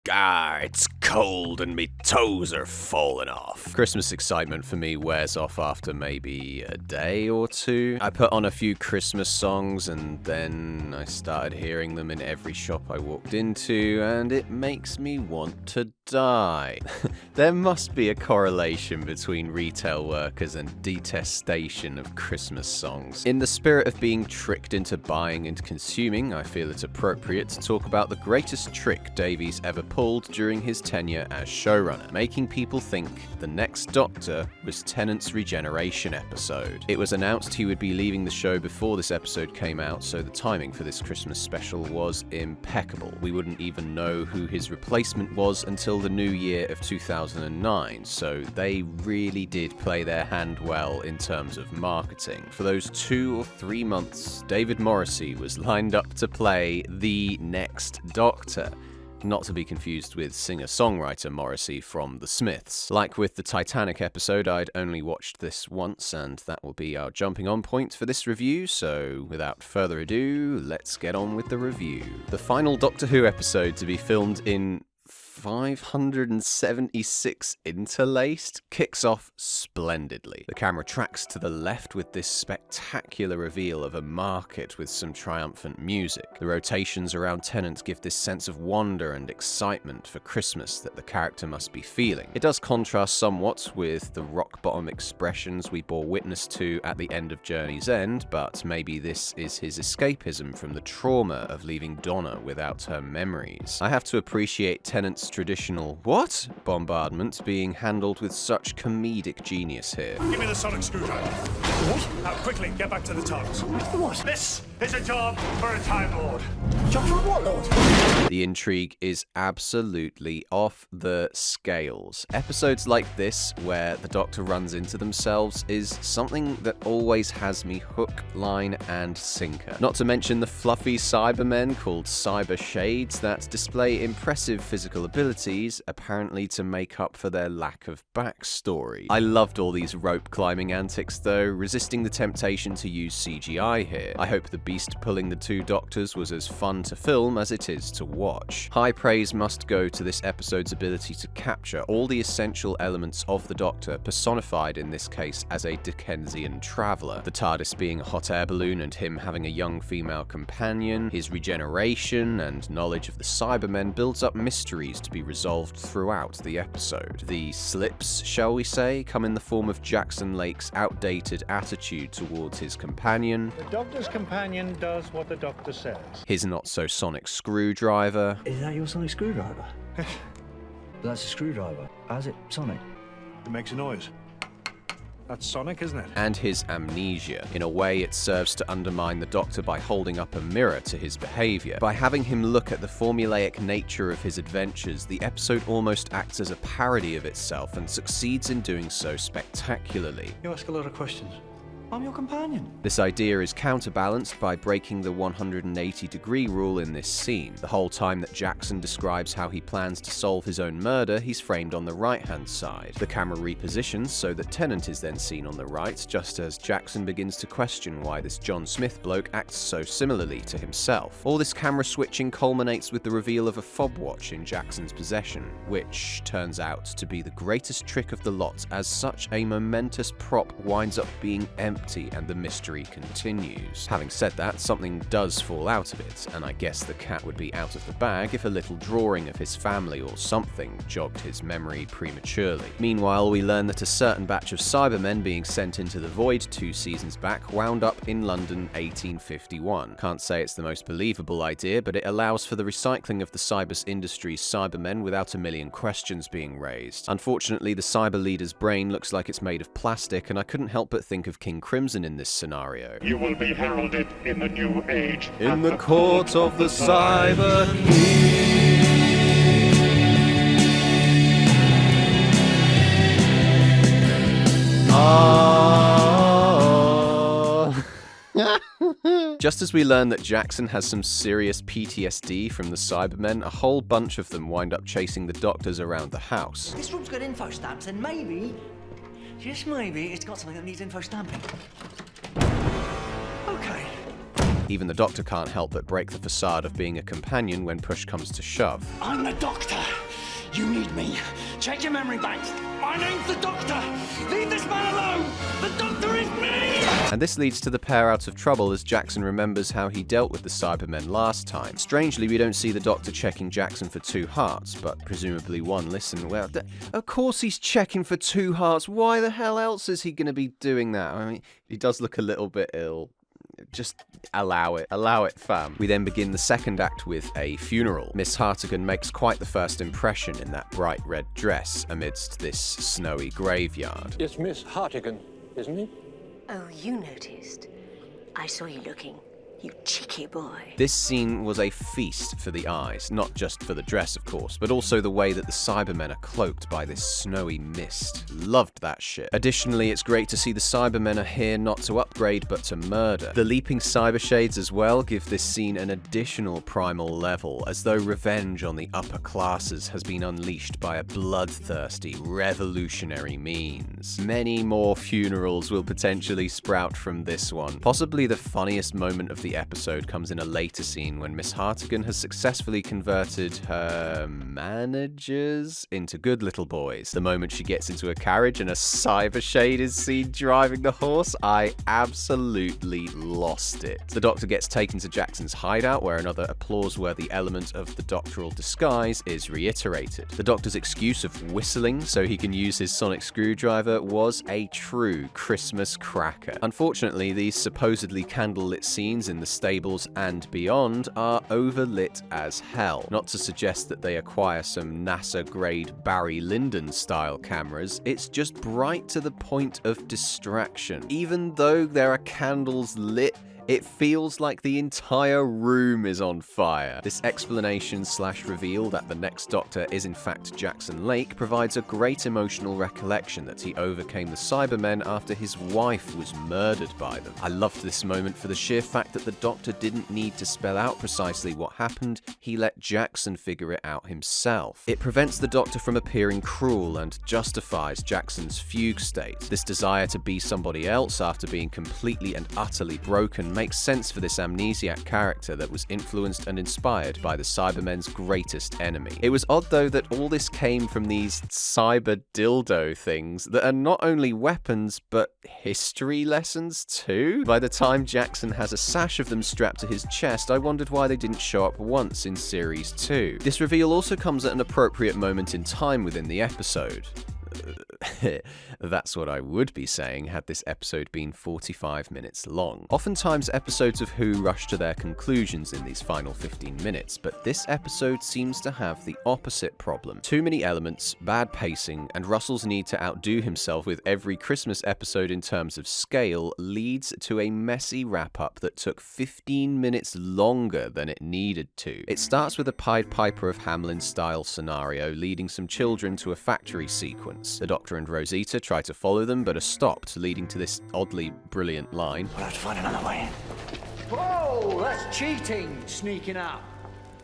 It's cold and me toes are falling off. Christmas excitement for me wears off after maybe a day or two. I put on a few Christmas songs and then I started hearing them in every shop I walked into, and it makes me want to die. There must be a correlation between retail workers and detestation of Christmas songs. In the spirit of being tricked into buying and consuming, I feel it appropriate to talk about the greatest trick Davies ever pulled during his tenure as showrunner, making people think the next Doctor was Tennant's regeneration episode. It was announced he would be leaving the show before this episode came out, so the timing for this Christmas special was impeccable. We wouldn't even know who his replacement was until the new year of 2009, so they really did play their hand well in terms of marketing. For those 2 or 3 months, David Morrissey was lined up to play the next Doctor. Not to be confused with singer-songwriter Morrissey from The Smiths. Like with the Titanic episode, I'd only watched this once, and that will be our jumping on point for this review, so without further ado, let's get on with the review. The final Doctor Who episode to be filmed in 576 interlaced kicks off splendidly. The camera tracks to the left with this spectacular reveal of a market with some triumphant music. The rotations around Tennant give this sense of wonder and excitement for Christmas that the character must be feeling. It does contrast somewhat with the rock-bottom expressions we bore witness to at the end of Journey's End, but maybe this is his escapism from the trauma of leaving Donna without her memories. I have to appreciate Tennant's traditional bombardment being handled with such comedic genius here. Give me the sonic screwdriver. What? Now, quickly, get back to the TARDIS. What? This is a job for a Time Lord. Job for what, Lord? The intrigue is absolutely off the scales. Episodes like this, where the Doctor runs into themselves, is something that always has me hook, line, and sinker. Not to mention the fluffy Cybermen called Cyber Shades that display impressive physical abilities, apparently to make up for their lack of backstory. I loved all these rope climbing antics though, resisting the temptation to use CGI here. I hope the beast pulling the 2 Doctors was as fun to film as it is to watch. High praise must go to this episode's ability to capture all the essential elements of the Doctor, personified in this case as a Dickensian traveller. The TARDIS being a hot air balloon and him having a young female companion, his regeneration and knowledge of the Cybermen builds up mysteries to be resolved throughout the episode. The slips, shall we say, come in the form of Jackson Lake's outdated attitude towards his companion, The Doctor's companion does what the Doctor says. his not-so-sonic screwdriver, Is that your sonic screwdriver? That's a screwdriver. How's it sonic? It makes a noise. That's sonic, isn't it? and his amnesia. In a way, it serves to undermine the Doctor by holding up a mirror to his behaviour. By having him look at the formulaic nature of his adventures, the episode almost acts as a parody of itself and succeeds in doing so spectacularly. You ask a lot of questions. I'm your companion. This idea is counterbalanced by breaking the 180-degree rule in this scene. The whole time that Jackson describes how he plans to solve his own murder, he's framed on the right-hand side. The camera repositions so that Tennant is then seen on the right, just as Jackson begins to question why this John Smith bloke acts so similarly to himself. All this camera switching culminates with the reveal of a fob watch in Jackson's possession, which turns out to be the greatest trick of the lot, as such a momentous prop winds up being empty and the mystery continues. Having said that, something does fall out of it, and I guess the cat would be out of the bag if a little drawing of his family or something jogged his memory prematurely. Meanwhile, we learn that a certain batch of Cybermen being sent into the Void 2 seasons back wound up in London 1851. Can't say it's the most believable idea, but it allows for the recycling of the cyber industry's Cybermen without a million questions being raised. Unfortunately, the cyber leader's brain looks like it's made of plastic, and I couldn't help but think of King Crimson in this scenario. You will be heralded in the new age. In the court of the cyber Just as we learn that Jackson has some serious PTSD from the Cybermen, a whole bunch of them wind up chasing the Doctors around the house. This room's got info stamps, and maybe, just maybe, it's got something that needs info stamping. Okay. Even the Doctor can't help but break the facade of being a companion when push comes to shove. I'm the Doctor. You need me. Check your memory banks. My name's the Doctor. Leave this man alone. The Doctor is me. And this leads to the pair out of trouble as Jackson remembers how he dealt with the Cybermen last time. Strangely, we don't see the Doctor checking Jackson for 2 hearts, but presumably one. Listen, well, of course he's checking for 2 hearts. Why the hell else is he going to be doing that? I mean, he does look a little bit ill. Just allow it, fam. We then begin the second act with a funeral. Miss Hartigan makes quite the first impression in that bright red dress amidst this snowy graveyard. It's Miss Hartigan, isn't it? Oh, you noticed. I saw you looking. You cheeky boy. This scene was a feast for the eyes, not just for the dress, of course, but also the way that the Cybermen are cloaked by this snowy mist. Loved that shit. Additionally, it's great to see the Cybermen are here not to upgrade, but to murder. The leaping cyber shades as well give this scene an additional primal level, as though revenge on the upper classes has been unleashed by a bloodthirsty, revolutionary means. Many more funerals will potentially sprout from this one. Possibly the funniest moment of the episode comes in a later scene when Miss Hartigan has successfully converted her managers into good little boys. The moment she gets into a carriage and a cyber shade is seen driving the horse, I absolutely lost it. The Doctor gets taken to Jackson's hideout where another applause-worthy element of the doctoral disguise is reiterated. The Doctor's excuse of whistling so he can use his sonic screwdriver was a true Christmas cracker. Unfortunately, these supposedly candlelit scenes in the stables and beyond are overlit as hell. Not to suggest that they acquire some NASA-grade Barry Lyndon-style cameras, it's just bright to the point of distraction. Even though there are candles lit, it feels like the entire room is on fire. This explanation/reveal that the next Doctor is in fact Jackson Lake provides a great emotional recollection that he overcame the Cybermen after his wife was murdered by them. I loved this moment for the sheer fact that the Doctor didn't need to spell out precisely what happened, he let Jackson figure it out himself. It prevents the Doctor from appearing cruel and justifies Jackson's fugue state. This desire to be somebody else after being completely and utterly broken makes sense for this amnesiac character that was influenced and inspired by the Cybermen's greatest enemy. It was odd though that all this came from these cyber dildo things that are not only weapons but history lessons too. By the time Jackson has a sash of them strapped to his chest, I wondered why they didn't show up once in series 2. This reveal also comes at an appropriate moment in time within the episode. That's what I would be saying had this episode been 45 minutes long. Oftentimes episodes of Who rush to their conclusions in these final 15 minutes, but this episode seems to have the opposite problem. Too many elements, bad pacing, and Russell's need to outdo himself with every Christmas episode in terms of scale leads to a messy wrap-up that took 15 minutes longer than it needed to. It starts with a Pied Piper of Hamelin style scenario leading some children to a factory sequence. The Doctor and Rosita try to follow them but are stopped, leading to this oddly brilliant line. We'll have to find another way in. Whoa, that's cheating, sneaking up.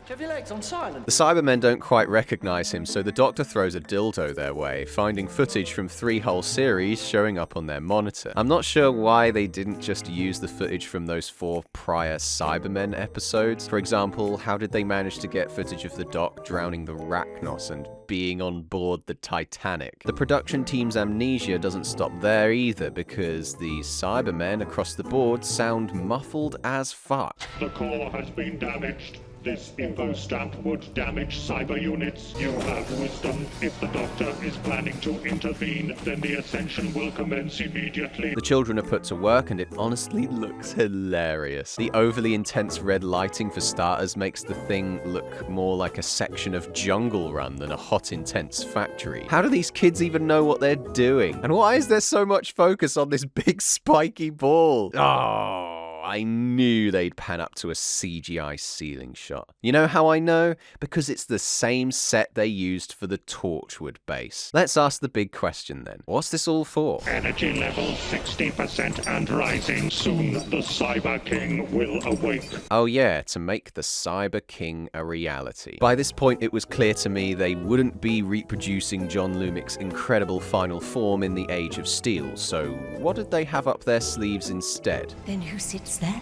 Do you have your legs on silent? The Cybermen don't quite recognize him, so the Doctor throws a dildo their way, finding footage from 3 whole series showing up on their monitor. I'm not sure why they didn't just use the footage from those 4 prior Cybermen episodes. For example, how did they manage to get footage of the Doc drowning the Rachnos and being on board the Titanic? The production team's amnesia doesn't stop there either, because the Cybermen across the board sound muffled as fuck. The core has been damaged. This info stamp would damage cyber units. You have wisdom. If the Doctor is planning to intervene, then the ascension will commence immediately. The children are put to work and it honestly looks hilarious. The overly intense red lighting for starters makes the thing look more like a section of Jungle Run than a hot, intense factory. How do these kids even know what they're doing? And why is there so much focus on this big spiky ball? Oh, I knew they'd pan up to a CGI ceiling shot. You know how I know? Because it's the same set they used for the Torchwood base. Let's ask the big question then. What's this all for? Energy level 60% and rising. Soon the Cyber King will awake. Oh yeah, to make the Cyber King a reality. By this point, it was clear to me they wouldn't be reproducing John Lumick's incredible final form in the Age of Steel, so what did they have up their sleeves instead? Then who sits there?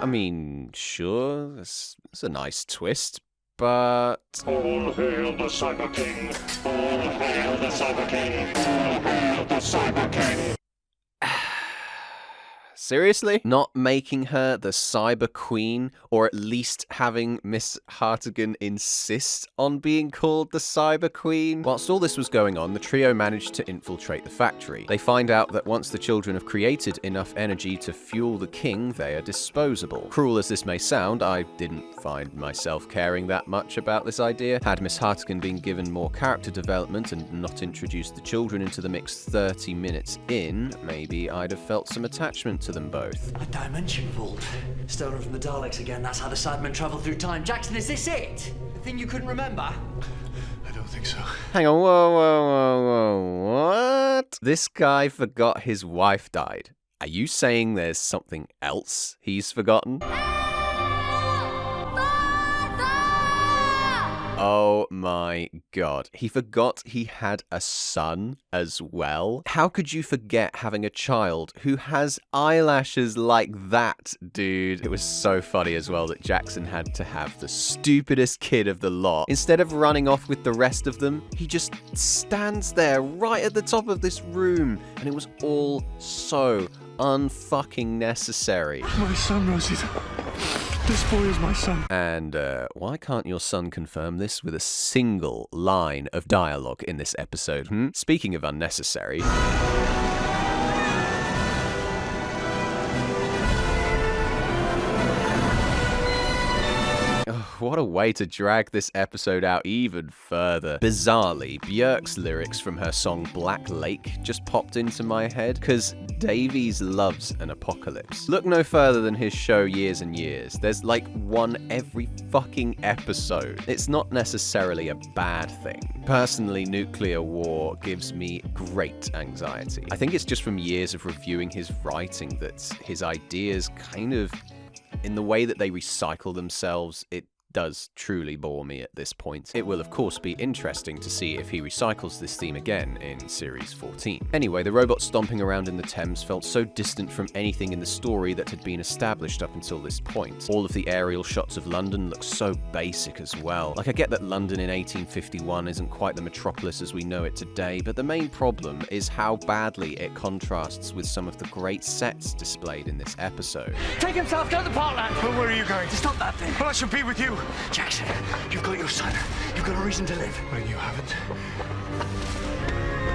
I mean, sure, it's a nice twist, but... All hail the Cyber King! All hail the Cyber King! All hail the Cyber King! Seriously? Not making her the Cyber Queen, or at least having Miss Hartigan insist on being called the Cyber Queen? Whilst all this was going on, the trio managed to infiltrate the factory. They find out that once the children have created enough energy to fuel the king, they are disposable. Cruel as this may sound, I didn't find myself caring that much about this idea. Had Miss Hartigan been given more character development and not introduced the children into the mix 30 minutes in, maybe I'd have felt some attachment to them both. A dimension vault. Stolen from the Daleks again. That's how the Cybermen travel through time. Jackson, is this it? The thing you couldn't remember? I don't think so. Hang on, whoa, what? This guy forgot his wife died. Are you saying there's something else he's forgotten? Oh my god. He forgot he had a son as well? How could you forget having a child who has eyelashes like that, dude? It was so funny as well that Jackson had to have the stupidest kid of the lot. Instead of running off with the rest of them, he just stands there right at the top of this room. And it was all so unfucking necessary. My son, Rosita. This boy is my son. And why can't your son confirm this with a single line of dialogue in this episode, Speaking of unnecessary... What a way to drag this episode out even further. Bizarrely, Björk's lyrics from her song Black Lake just popped into my head, because Davies loves an apocalypse. Look no further than his show Years and Years. There's like one every fucking episode. It's not necessarily a bad thing. Personally, nuclear war gives me great anxiety. I think it's just from years of reviewing his writing that his ideas kind of, in the way that they recycle themselves, it does truly bore me at this point. It will of course be interesting to see if he recycles this theme again in Series 14. Anyway, the robot stomping around in the Thames felt so distant from anything in the story that had been established up until this point. All of the aerial shots of London look so basic as well. Like, I get that London in 1851 isn't quite the metropolis as we know it today, but the main problem is how badly it contrasts with some of the great sets displayed in this episode. Take him south, go to the parkland. But where are you going? To stop that thing. Well, I should be with you. Jackson, you've got your son. You've got a reason to live. When you haven't.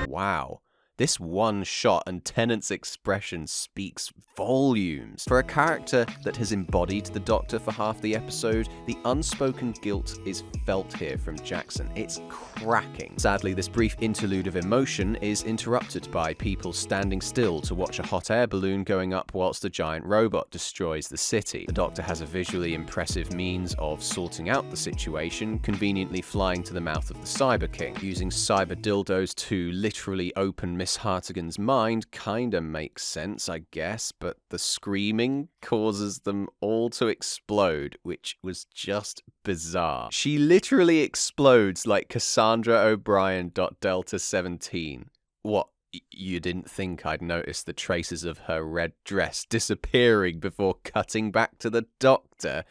Wow. This one shot and Tennant's expression speaks volumes. For a character that has embodied the Doctor for half the episode, the unspoken guilt is felt here from Jackson. It's cracking. Sadly, this brief interlude of emotion is interrupted by people standing still to watch a hot air balloon going up whilst a giant robot destroys the city. The Doctor has a visually impressive means of sorting out the situation, conveniently flying to the mouth of the Cyber King. Using cyber dildos to literally open Miss Hartigan's mind kinda makes sense, I guess, but the screaming causes them all to explode, which was just bizarre. She literally explodes like Cassandra O'Brien. Delta 17. What? You didn't think I'd notice the traces of her red dress disappearing before cutting back to the Doctor?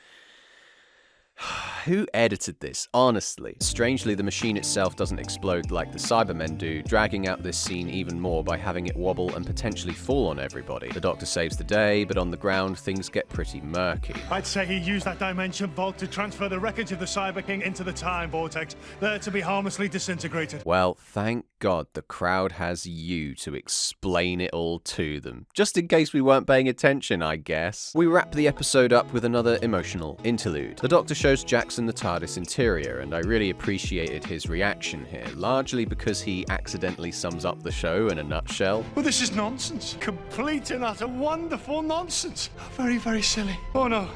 Who edited this, honestly? Strangely, the machine itself doesn't explode like the Cybermen do, dragging out this scene even more by having it wobble and potentially fall on everybody. The Doctor saves the day, but on the ground, things get pretty murky. I'd say he used that dimension vault to transfer the wreckage of the Cyber King into the time vortex, there to be harmlessly disintegrated. Well, thank God the crowd has you to explain it all to them. Just in case we weren't paying attention, I guess. We wrap the episode up with another emotional interlude. The Doctor shows Jackson the TARDIS interior, and I really appreciated his reaction here, largely because he accidentally sums up the show in a nutshell. Well, this is nonsense. Complete and utter wonderful nonsense. Very, very silly. Oh no,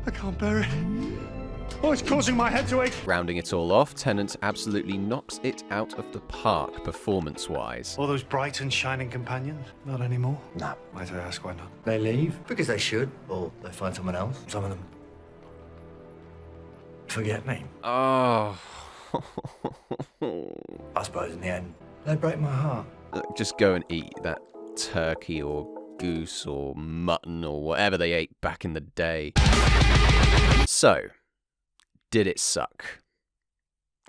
I can't bear it. Oh, it's causing my head to ache. Rounding it all off, Tennant absolutely knocks it out of the park performance-wise. All those bright and shining companions? Not anymore? No. Might I ask why not? They leave because they should, or they find someone else. Some of them forget me. Oh. I suppose in the end, they break my heart. Look, just go and eat that turkey or goose or mutton or whatever they ate back in the day. So, did it suck?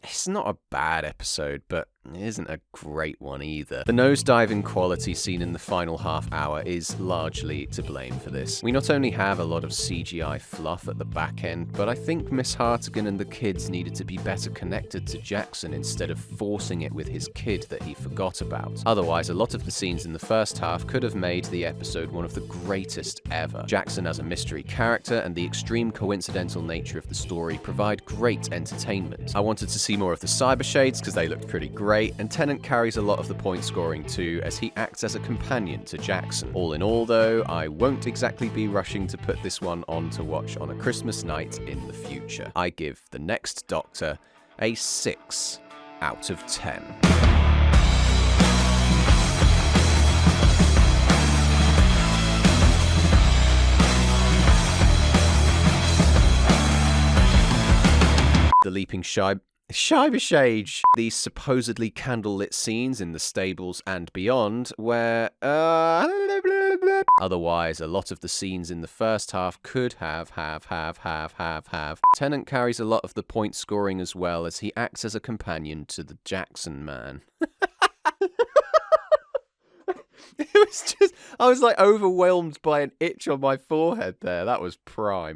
It's not a bad episode, but it isn't a great one either. The nosedive in quality seen in the final half hour is largely to blame for this. We not only have a lot of CGI fluff at the back end, but I think Miss Hartigan and the kids needed to be better connected to Jackson instead of forcing it with his kid that he forgot about. Otherwise, a lot of the scenes in the first half could have made the episode one of the greatest ever. Jackson as a mystery character and the extreme coincidental nature of the story provide great entertainment. I wanted to see more of the Cyber Shades because they looked pretty great, and Tennant carries a lot of the point scoring too, as he acts as a companion to Jackson. All in all though, I won't exactly be rushing to put this one on to watch on a Christmas night in the future. I give The Next Doctor a 6 out of 10. The Leaping Scheibe. These supposedly candlelit scenes in the stables and beyond, where otherwise a lot of the scenes in the first half could have. Tennant carries a lot of the point scoring as well, as he acts as a companion to the Jackson man. It was just, I was like overwhelmed by an itch on my forehead there. That was prime.